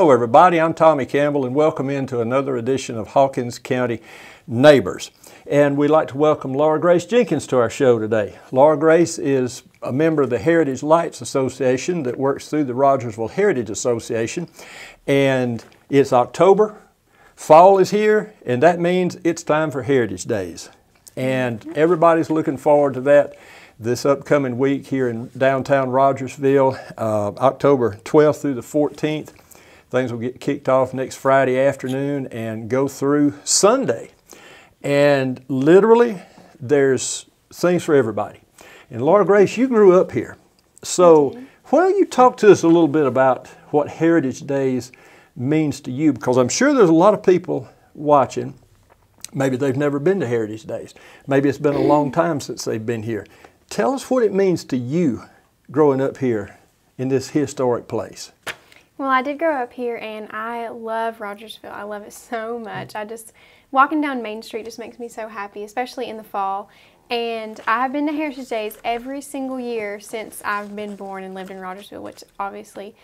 Hello everybody, I'm Tommy Campbell and welcome into another edition of Hawkins County Neighbors. And we'd like to welcome Laura Grace Jenkins to our show today. Laura Grace is a member of the Heritage Lights Association that works through the Rogersville Heritage Association. And it's October, fall is here, and that means it's time for Heritage Days. And everybody's looking forward to that this upcoming week here in downtown Rogersville, October 12th through the 14th. Things will get kicked off next Friday afternoon and go through Sunday. And literally, there's things for everybody. And Laura Grace, you grew up here. So why don't you talk to us a little bit about what Heritage Days means to you? Because I'm sure there's a lot of people watching. Maybe they've never been to Heritage Days. Maybe it's been a long time since they've been here. Tell us what it means to you growing up here in this historic place. Well, I did grow up here and I love Rogersville. I love it so much. Walking down Main Street just makes me so happy, especially in the fall. And I've been to Heritage Days every single year since I've been born and lived in Rogersville, which obviously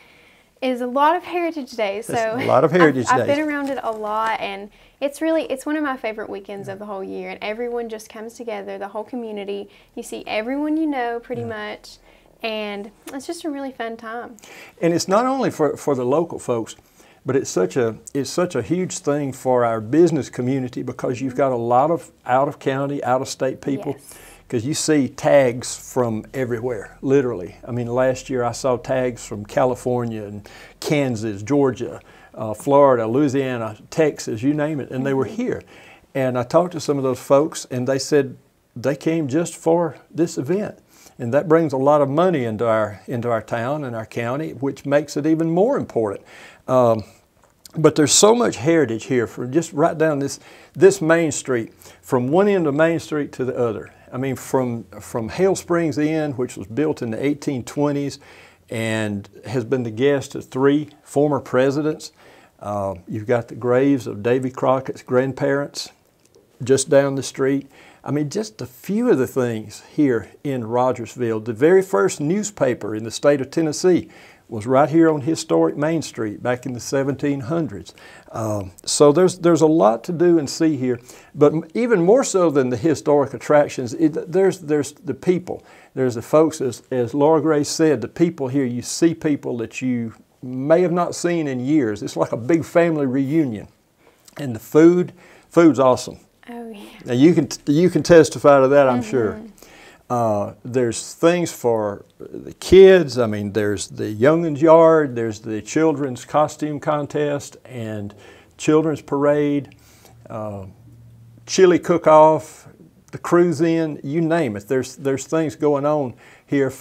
is a lot of Heritage Days. So a lot of Heritage Days. I've been around it a lot, and it's one of my favorite weekends of the whole year. And everyone just comes together, the whole community. You see everyone you know pretty much. And it's just a really fun time. And it's not only for the local folks, but it's such a huge thing for our business community because you've got a lot of out-of-county, out-of-state people. Because you see tags from everywhere, literally. I mean, last year I saw tags from California and Kansas, Georgia, Florida, Louisiana, Texas, you name it, and they were here. And I talked to some of those folks, and they said they came just for this event. And that brings a lot of money into our town and our county, which makes it even more important. But there's so much heritage here, from just right down this Main Street, from one end of Main Street to the other. I mean, from Hale Springs Inn, which was built in the 1820s and has been the guest of 3 former presidents. You've got the graves of Davy Crockett's grandparents just down the street. I mean, just a few of the things here in Rogersville. The very first newspaper in the state of Tennessee was right here on historic Main Street back in the 1700s. So there's a lot to do and see here, but even more so than the historic attractions, there's the people. There's the folks, as Laura Grace said, the people here. You see people that you may have not seen in years. It's like a big family reunion. And the food's awesome. Oh yeah. Now you can testify to that, I'm sure. There's things for the kids. I mean, there's the Young'uns Yard, there's the children's costume contest and children's parade, chili cook-off, the cruise in, you name it. There's things going on here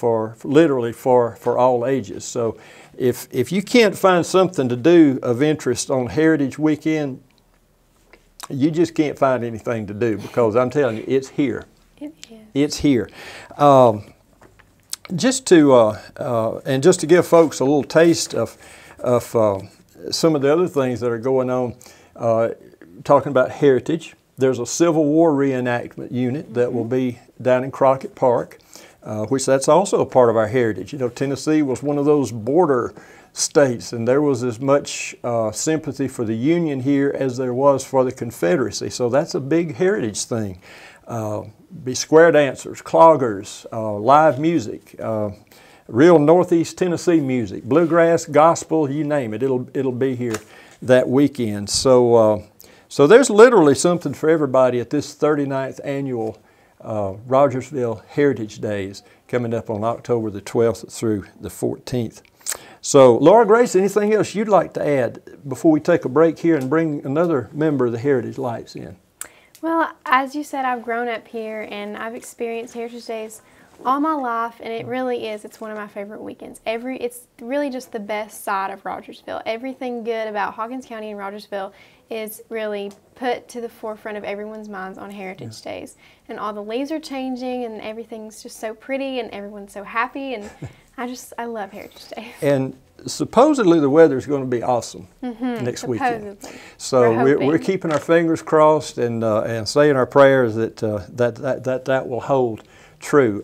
literally for all ages. So if you can't find something to do of interest on Heritage Weekend, you just can't find anything to do, because I'm telling you, it's here. It is. It's here. Just to give folks a little taste of some of the other things that are going on, talking about heritage, there's a Civil War reenactment unit that will be down in Crockett Park, which that's also a part of our heritage. You know, Tennessee was one of those border states, and there was as much sympathy for the Union here as there was for the Confederacy. So that's a big heritage thing. Be square dancers, cloggers, live music, real Northeast Tennessee music, bluegrass, gospel, you name it. It'll be here that weekend. So there's literally something for everybody at this 39th annual Rogersville Heritage Days coming up on October the 12th through the 14th. So, Laura Grace, anything else you'd like to add before we take a break here and bring another member of the Heritage Lights in? Well, as you said, I've grown up here and I've experienced Heritage Days all my life, and it really is. It's one of my favorite weekends. It's really just the best side of Rogersville. Everything good about Hawkins County and Rogersville is really put to the forefront of everyone's minds on Heritage Days. And all the leaves are changing and everything's just so pretty and everyone's so happy, and I love Heritage Days. And supposedly the weather is going to be awesome next weekend. So we're keeping our fingers crossed and saying our prayers that that will hold true.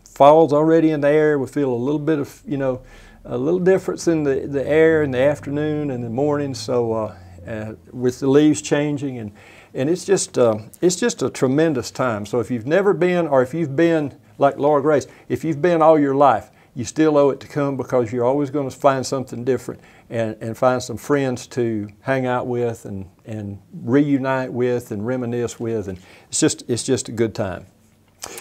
Fall's already in the air. We feel a little bit of a little difference in the air in the afternoon and the morning. So with the leaves changing, and it's just a tremendous time. So if you've never been, or if you've been like Laura Grace, if you've been all your life, you still owe it to come, because you're always going to find something different and find some friends to hang out with and reunite with and reminisce with, and it's just a good time.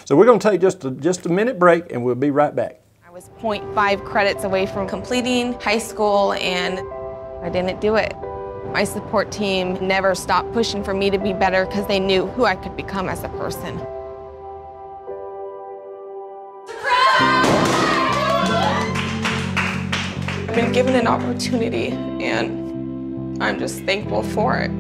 So we're going to take just a minute break, and we'll be right back. I was 0.5 credits away from completing high school, and I didn't do it. My support team never stopped pushing for me to be better because they knew who I could become as a person. I've been given an opportunity, and I'm just thankful for it.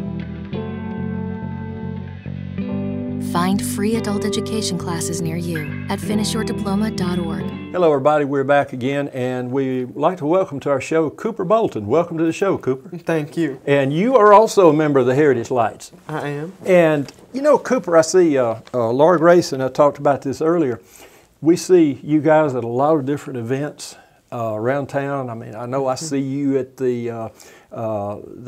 Find free adult education classes near you at finishyourdiploma.org. Hello everybody, we're back again, and we'd like to welcome to our show Cooper Bolton. Welcome to the show, Cooper. Thank you. And you are also a member of the Heritage Lights. I am. And you know, Cooper, I see Laura Grace, and I talked about this earlier. We see you guys at a lot of different events around town. I mean, I know I see you at the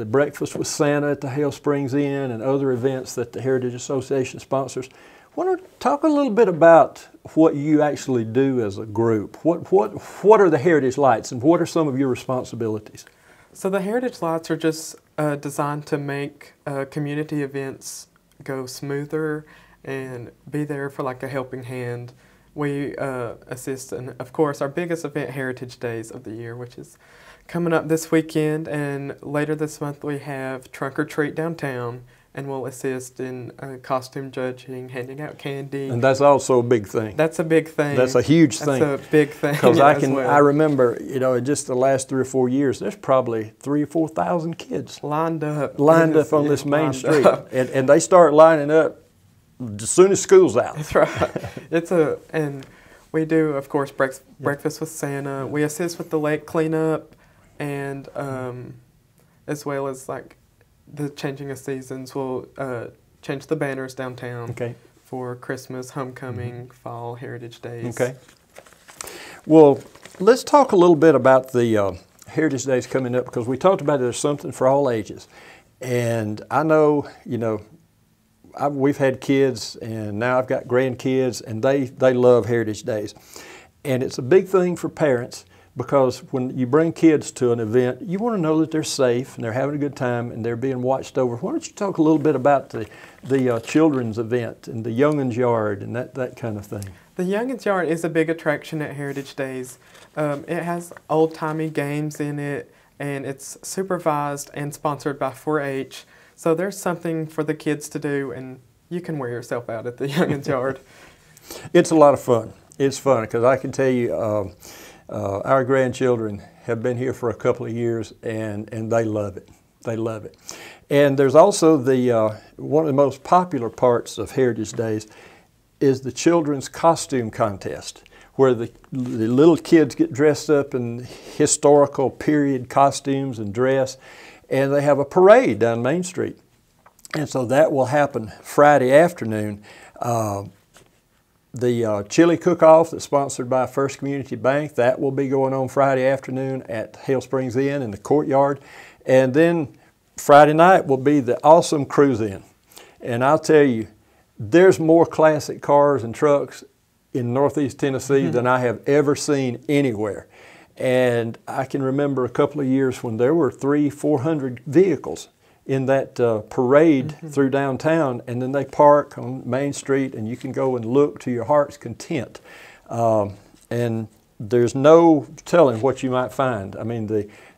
Breakfast with Santa at the Hale Springs Inn and other events that the Heritage Association sponsors. Why don't you talk a little bit about what you actually do as a group? What are the Heritage Lights, and what are some of your responsibilities? So the Heritage Lights are just designed to make community events go smoother and be there for like a helping hand. We assist in, of course, our biggest event, Heritage Days of the year, which is coming up this weekend, and later this month we have Trunk or Treat downtown, and we'll assist in costume judging, handing out candy. And that's also a big thing. That's a big thing. That's a huge thing. That's a big thing. Because I remember, you know, in just the last 3 or 4 years, there's probably 3,000 or 4,000 kids lined up on this main street, and they start lining up as soon as school's out. That's right. And we do, of course, Breakfast with Santa. We assist with the lake cleanup, and as well as like the changing of seasons. We'll change the banners downtown for Christmas, homecoming, fall, Heritage Days. Okay. Well, let's talk a little bit about the Heritage Days coming up, because we talked about there's something for all ages. And I know, you know, we've had kids, and now I've got grandkids, and they love Heritage Days. And it's a big thing for parents, because when you bring kids to an event, you want to know that they're safe and they're having a good time and they're being watched over. Why don't you talk a little bit about the children's event and the Young'uns Yard and that kind of thing? The Young'uns Yard is a big attraction at Heritage Days. It has old-timey games in it, and it's supervised and sponsored by 4-H. So there's something for the kids to do, and you can wear yourself out at the Young'uns Yard. It's a lot of fun. It's fun, because I can tell you our grandchildren have been here for a couple of years, and they love it. They love it. And there's also one of the most popular parts of Heritage Days is the children's costume contest, where the little kids get dressed up in historical period costumes and dress, and they have a parade down Main Street. And so that will happen Friday afternoon. The chili cook-off that's sponsored by First Community Bank, that will be going on Friday afternoon at Hale Springs Inn in the courtyard. And then Friday night will be the awesome cruise-in. And I'll tell you, there's more classic cars and trucks in Northeast Tennessee than I have ever seen anywhere. And I can remember a couple of years when there were 300-400 vehicles in that parade through downtown, and then they park on Main Street, and you can go and look to your heart's content. And there's no telling what you might find. I mean,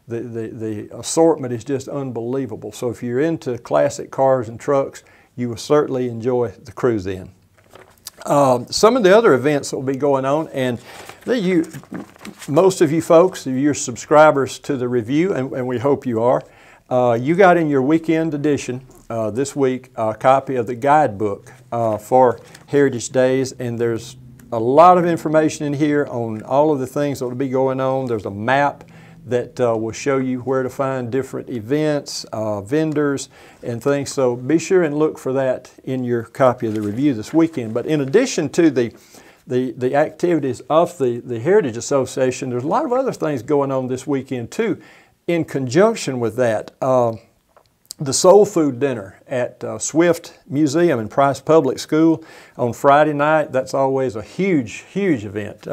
the assortment is just unbelievable. So if you're into classic cars and trucks, you will certainly enjoy the cruise-in. Some of the other events that will be going on, and most of you folks, you're subscribers to the Review, and we hope you are. You got in your weekend edition this week a copy of the guidebook for Heritage Days, and there's a lot of information in here on all of the things that will be going on. There's a map that will show you where to find different events, vendors, and things. So be sure and look for that in your copy of the Review this weekend. But in addition to the the activities of the Heritage Association, there's a lot of other things going on this weekend too. In conjunction with that, the Soul Food Dinner at Swift Museum and Price Public School on Friday night, that's always a huge, huge event.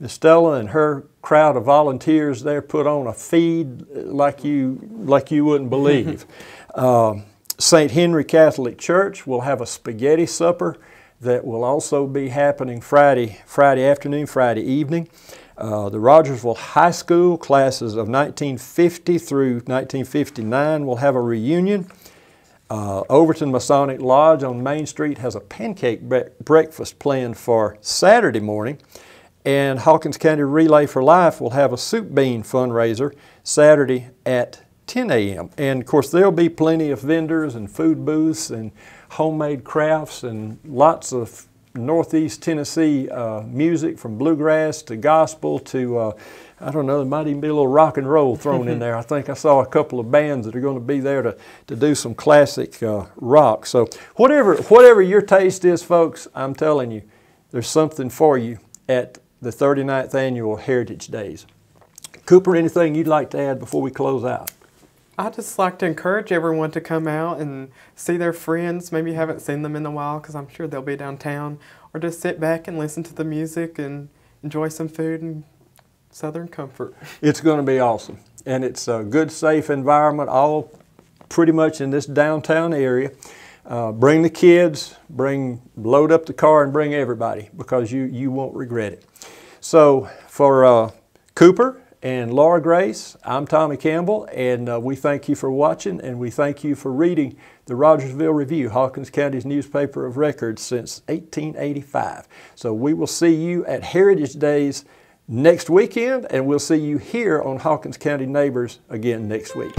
Stella and her crowd of volunteers there put on a feed like you wouldn't believe. St. Henry Catholic Church will have a spaghetti supper that will also be happening Friday afternoon, Friday evening. The Rogersville High School classes of 1950 through 1959 will have a reunion. Overton Masonic Lodge on Main Street has a pancake breakfast planned for Saturday morning. And Hawkins County Relay for Life will have a soup bean fundraiser Saturday at 10 a.m. And of course there'll be plenty of vendors and food booths and homemade crafts and lots of Northeast Tennessee music, from bluegrass to gospel to, I don't know, there might even be a little rock and roll thrown in there. I think I saw a couple of bands that are going to be there to do some classic rock. So whatever your taste is, folks, I'm telling you, there's something for you at the 39th Annual Heritage Days. Cooper, anything you'd like to add before we close out? I'd just like to encourage everyone to come out and see their friends. Maybe you haven't seen them in a while, because I'm sure they'll be downtown. Or just sit back and listen to the music and enjoy some food and Southern comfort. It's going to be awesome. And it's a good, safe environment, all pretty much in this downtown area. Bring the kids, load up the car and bring everybody, because you won't regret it. So for Cooper and Laura Grace, I'm Tommy Campbell, and we thank you for watching, and we thank you for reading the Rogersville Review, Hawkins County's newspaper of record since 1885. So we will see you at Heritage Days next weekend, and we'll see you here on Hawkins County Neighbors again next week.